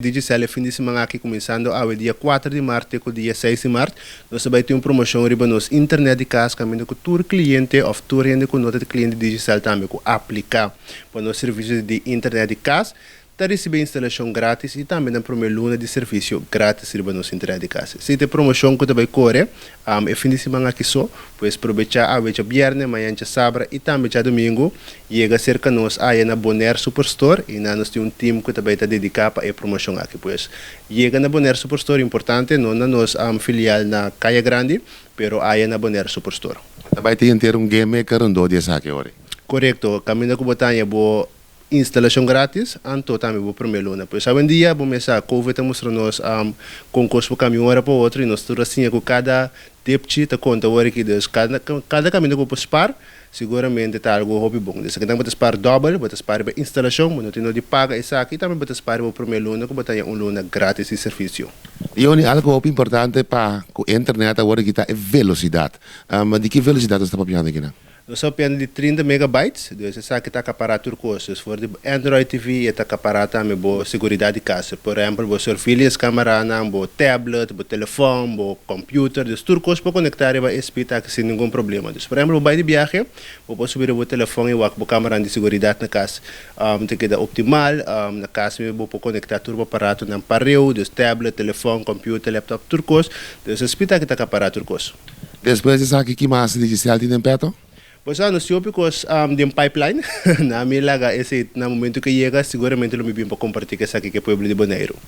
Digicel é fim de semana aqui começando ao dia 4 de março até o dia 6 de março. Nós vamos ter uma promoção riba nos internet de casa, caminho com todo cliente ou todo rende com nota de cliente Digicel também com aplicar para os serviços de internet de casa. Está recebendo instalação grátis e também na primeira luna de serviço grátis riba nos internet de casa. Se tem promoção que vai correr, é fim de semana aqui só, pois aproveitar a vez viernes, amanhã sábado e também domingo, chega cerca nós aí na Bonaire Superstore e nós temos um time que também está dedicado para a promoção aqui, pois chega na Bonaire Superstore importante, não na nossa filial na Caia Grande, pero aí na Bonaire Superstore. Também tem ter um game que rondou de saque hoje. Correto, caminho que botanha boa instalação grátis, anto também vou primeiro luna. Pois hoje em dia, vamos começar a COVID mostrar-nos concurso para caminho hora para outro e nós tudo assim com cada tipchi ta conta hora que Deus cada caminho que vou spar seguramente está algo hobby bom. Desse que também vou spar double, vou spar para instalação, mas não tem de paga essa aqui também vou spar para primeiro luna que botar luna grátis de serviço. E algo importante para a internet agora que está é velocidade. De que velocidade você está papiando aqui? Nós estamos de 30 megabytes, então essa aqui está caparado turco. Se for de Android TV, está caparado também boa segurança de casa. Por exemplo, você filhas câmera, boa tablet, boa telefone, boa computer, dus turco para conectar e vai explicar sem nenhum problema. Dus, por exemplo, vai de viagem, vou subir o telefone e o câmera de segurança na casa, tem que dar optimal, na casa vou conectar turbo aparato na parede, dus tablet, telefone, computer, laptop turcos, dus explicar que está caparado turcos. Depois dessa aqui que mais digital tem perto? Pois ano se because de um pipeline na minha laga esse na momento que chega seguramente não me bem para compartilhar essa aqui que é pueblo de Bonaire.